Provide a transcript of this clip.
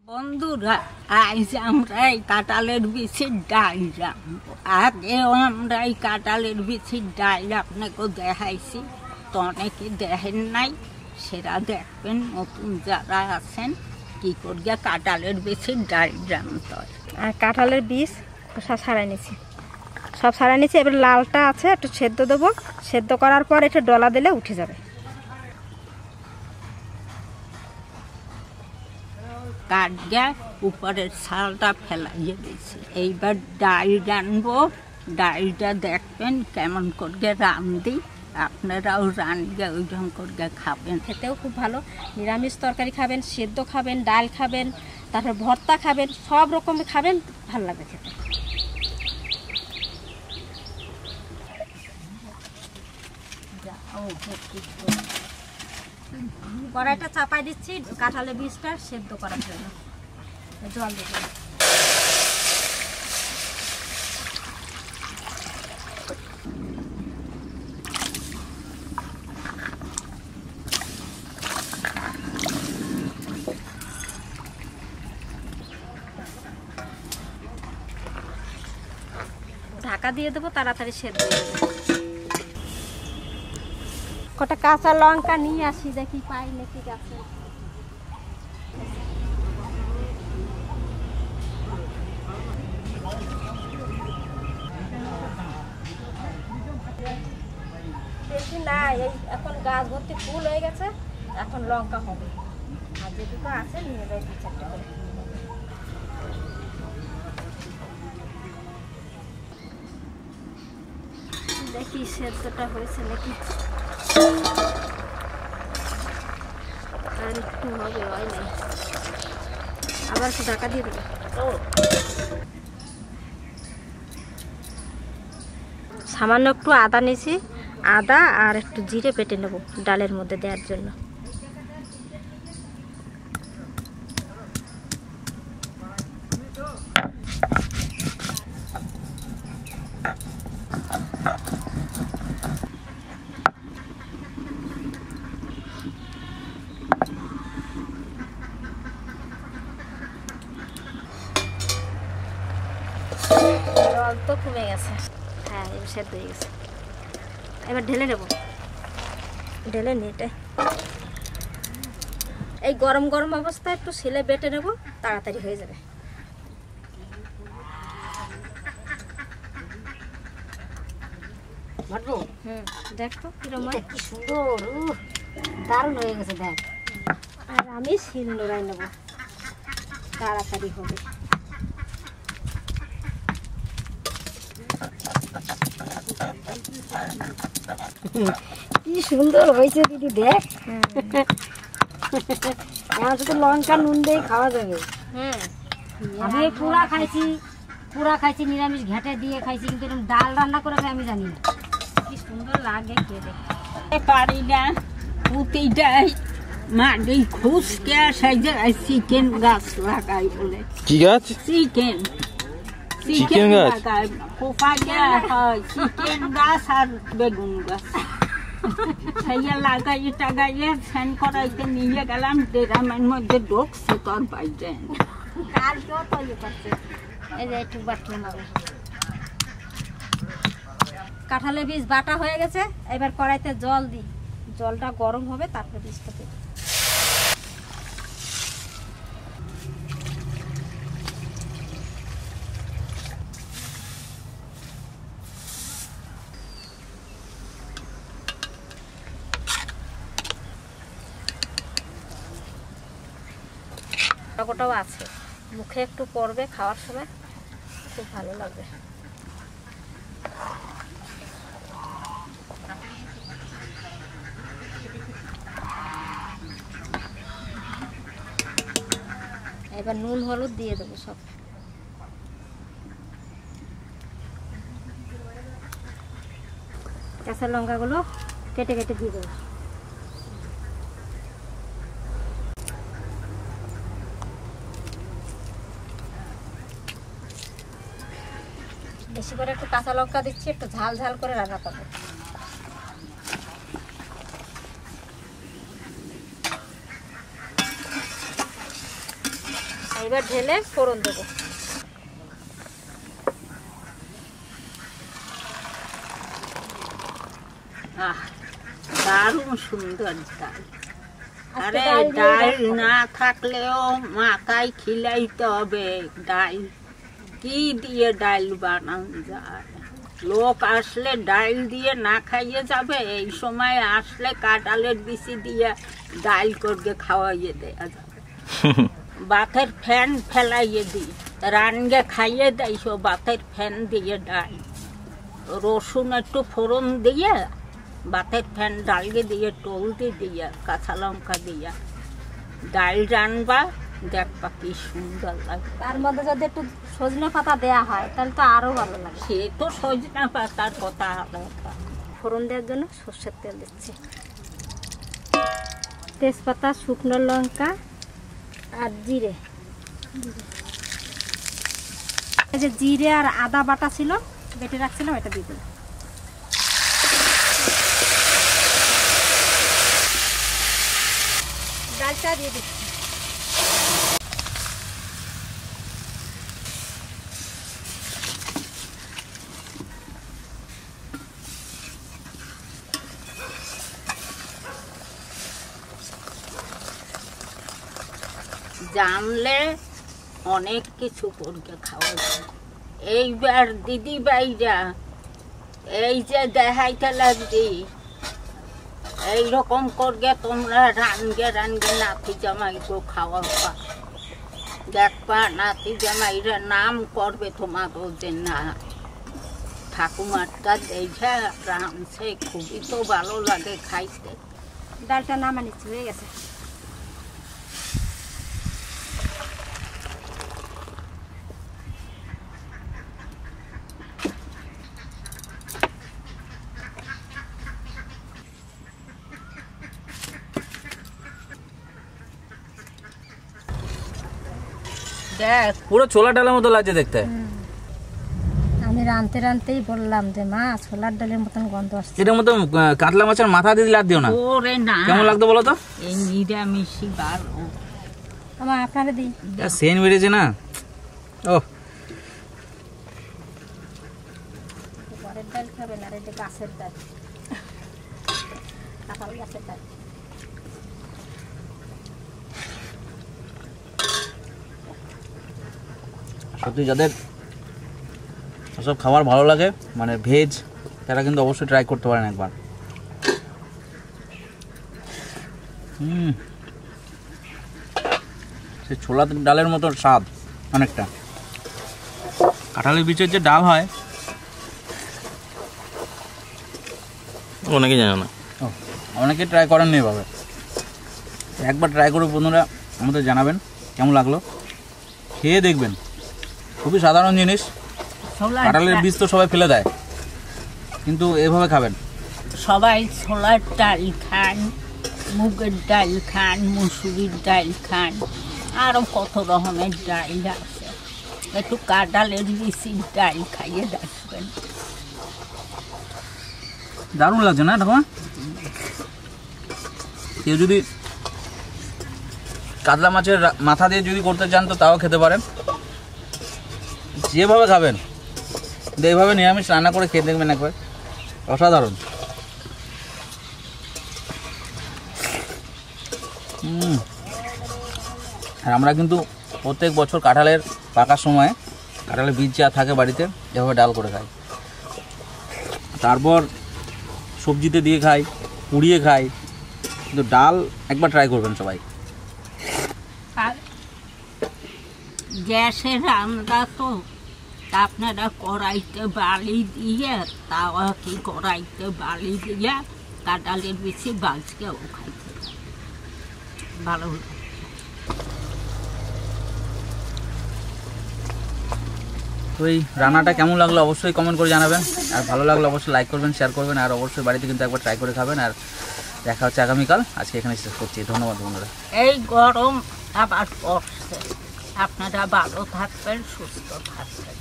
বন্ধুরা, আজ আমরা এই কাঁঠালের বিচির ডাল রাখবো। আগেও আমরা এই কাঁঠালের বিচির ডাল আপনাকে দেখাইছি, তো অনেকে দেখেন নাই, সেটা দেখবেন। নতুন যারা আছেন কি করিয়া কাঁঠালের বিচির ডাল রাখতে হয়। আর কাঁঠালের বীজ খোসা ছাড়াই নিছি, সব ছাড়াই নিছি। এবার লালটা আছে, একটু সেদ্ধ দেবো। সেদ্ধ করার পর একটু ডলা দিলে উঠে যাবে। কাটগা উপরের ছালটা ফেলাইয়ে দিয়েছি। এইবার ডাল রানবো। ডালটা দেখবেন কেমন করে রান্ধি, আপনারাও রান্না ওইরকম করে খাবেন। খেতেও খুব ভালো। নিরামিষ তরকারি খাবেন, সেদ্ধ খাবেন, ডাল খাবেন, তারপর ভর্তা খাবেন, সব রকমের খাবেন, ভালো লাগবে খেতে। কড়াইটা চাপাই দিচ্ছি কাঁঠালের বীজটা সেদ্ধ করার জন্য। জল দেব। ঢাকা দিয়ে দেবো, তাড়াতাড়ি সেদ্ধ হয়ে যাবে। কটা কাঁচা লঙ্কা নিয়ে আসি, দেখি পাই নাকি গাছে। বেশি না, এই এখন গাছ ভর্তি ফুল হয়ে গেছে, এখন লঙ্কা হবে। আর যে দুটো আছে নিয়ে যাই 2-4টা করে। দেখি সেদ্ধটা হয়েছে নাকি, আর একটু হবে, হয় নাই। আবার একটু ঢাকা দিয়ে দেবো। সামান্য একটু আদা নিয়েছি, আদা আর একটু জিরে বেটে নেব ডালের মধ্যে দেওয়ার জন্য। জল তো কমে গেছে, হ্যাঁ এবার সেদ্ধ হয়ে গেছে। এবার ঢেলে নেব। ঢেলে নিয়ে এই গরম গরম অবস্থায় একটু শিলে বেটে নেব, তাড়াতাড়ি হয়ে যাবে। দেখ তো কিরকম কি সুন্দর, দারুণ হয়ে গেছে দেখ। আর আমি শিল নোড়াই নেব, তাড়াতাড়ি হবে। কি সুন্দর হয়েছে দিদি, দেখ। আমার তো লঙ্কা নুন দিয়ে খাওয়া যাবে। আমি পুরা খাইছি, নিরামিষ ঘেটে দিয়ে খাইছি, কিন্তু এরকম ডাল রান্না করে আমি জানি না। কি সুন্দর লাগে খেতে। পারি না পুঁতিটাই মাটি খুঁজকে সাইজে চিকেন গাছ লাগাই বলে। কি গাছ? চিকেন গাছ লাগাই, কোপা দেওয়া হয়। চিকেন গাছ আর বেগুন গাছ সেইয়া লাগাইয়ে টাগাইয়ে ফ্যান করাইতে নিয়ে গেলাম, ড্রামের মধ্যে ঢুকছে তোর বাইরে। কালকেও তো ইয়ে করছে, এই যে একটু বাটলাম। কাঁঠালের বীজ বাটা হয়ে গেছে, এবার কড়াইতে জল দিই। জলটা গরম হবে, তারপর বীজটা দেব। গোটাও আছে, মুখে একটু পড়বে, খাওয়ার সময় খুব ভালো লাগবে। এবার নুন হলুদ দিয়ে দেবো সব। কাঁচা লঙ্কাগুলো কেটে কেটে দিয়ে দেবো। বেশি করে একটু কাঁচা লঙ্কা দিচ্ছি, একটু ঝাল ঝাল করে রান্না করবো। এবার ঢেলে ফোড়ন দেবো। দারুণ সুন্দর ডাল। আরে ডাল না থাকলেও মাথায় খিলাইতে হবে। ডাল কি দিয়ে ডাল বানানো যায়? লোক আসলে ডাল দিয়ে না খাইয়ে যাবে? এই সময় আসলে কাঁঠালের বিচি দিয়ে ডাল করে খাওয়াইয়ে দেয়া যাবে। বাতের ফ্যান ফেলাইয়ে দিই, রানগে খাইয়ে দেয় সো বাতের ফ্যান দিয়ে ডাল। রসুন একটু ফোড়ন দিয়ে বাতের ফ্যান ডালকে দিয়ে টলতে দিয়া কাঁচা লঙ্কা দিয়া ডাল রানবা, দেখবা কি সুন্দর লাগে। তার মধ্যে যদি একটু সজনে পাতা দেয়া হয় তাহলে তো আরো ভালো লাগে। সে তো সজনা পাতার কথা আলাদা। ফোড়ন দেওয়ার জন্য সর্ষের তেল দিচ্ছি, তেজপাতা, শুকনো লঙ্কা আর জিরে। এই যে জিরে আর আদা বাটা ছিল, বেটে রাখছিলাম, এটা দিয়ে দিলাম। ডালটা দিয়ে দিচ্ছি। জানলে অনেক কিছু করকে খাওয়া যায়। এইবার দিদি ভাইরা এই যে দেখাইতে লাগছি, এইরকম করবে তোমরা রানগে রানগে নাতি জামাইকে খাওয়াবা। দেখবা নাতি জামাইরা নাম করবে তোমাদের না। ঠাকুমারটা দেখে রাঁধছে, খুবই তো ভালো লাগে খাইতে। ডালটা নামা নিচ্ছি, হয়ে গেছে। দেখ পুরো ছোলা ডালের মতো লাগছে দেখতে। আমি রানতে রানতেই বললাম যে মা ছোলার ডালের মতন গন্ধ আসছে। এটার মতো কাতলা মাছের মাথা দিয়ে লাদ দিও না। ওরে না, কেমন লাগতো বলো তো? এই নিরামিষি ভালো। আমার আপনারে দিই, সেন বেড়েছে না। ও ঘরের ডাল খাবেন আর এটা গাছের ডাল, কাঁঠাল গাছের ডাল। সত্যি যাদের সব খাবার ভালো লাগে, মানে ভেজ, তারা কিন্তু অবশ্যই ট্রাই করতে পারেন একবার। সে ছোলা ডালের মতো স্বাদ অনেকটা। কাঁঠালের বীজের যে ডাল হয় অনেকে জানে না। অনেকে ট্রাই করেননি এভাবে। একবার ট্রাই করে বন্ধুরা আমাদের জানাবেন কেমন লাগলো, খেয়ে দেখবেন। খুবই সাধারণ জিনিস, কাঁঠালের বীজ তো সবাই ফেলে দেয়, কিন্তু এভাবে খাবেন। সবাই ছোলার ডাল খান, মুগের ডাল খান, মুসুরির ডাল খান, আরও কত রকমের ডাল আছে। একটু কাঁঠালের বিচির ডাল খাইয়ে দেখবেন, দারুণ লাগছে না ঠাকুমা? কেউ যদি কাতলা মাছের মাথা দিয়ে যদি করতে চান তো তাও খেতে পারেন। যেভাবে খাবেন, কিন্তু এইভাবে নিরামিষ রান্না করে খেয়ে দেখবেন একবার, অসাধারণ। আর আমরা কিন্তু প্রত্যেক বছর কাঁঠালের পাকার সময় কাঁঠালের বীজ যা থাকে বাড়িতে এভাবে ডাল করে খাই। তারপর সবজিতে দিয়ে খাই, পুড়িয়ে খাই, কিন্তু ডাল একবার ট্রাই করবেন সবাই। আর গ্যাসের রান্না তো আপনারা কড়াইতে বালি দিয়ে, তাওয়া কি কড়াইতে বালি দিয়ে কাঁঠালের বেশি বাজকেও খাইতে ভালো লাগে। তো এই রান্নাটা কেমন লাগলো অবশ্যই কমেন্ট করে জানাবেন, আর ভালো লাগলে অবশ্যই লাইক করবেন, শেয়ার করবেন, আর অবশ্যই বাড়িতে কিন্তু একবার ট্রাই করে খাবেন। আর দেখা হচ্ছে আগামীকাল। আজকে এখানে শেষ করছি, ধন্যবাদ বন্ধুরা। এই গরম আবার পড়ছে, আপনারা ভালো থাকবেন, সুস্থ থাকবেন।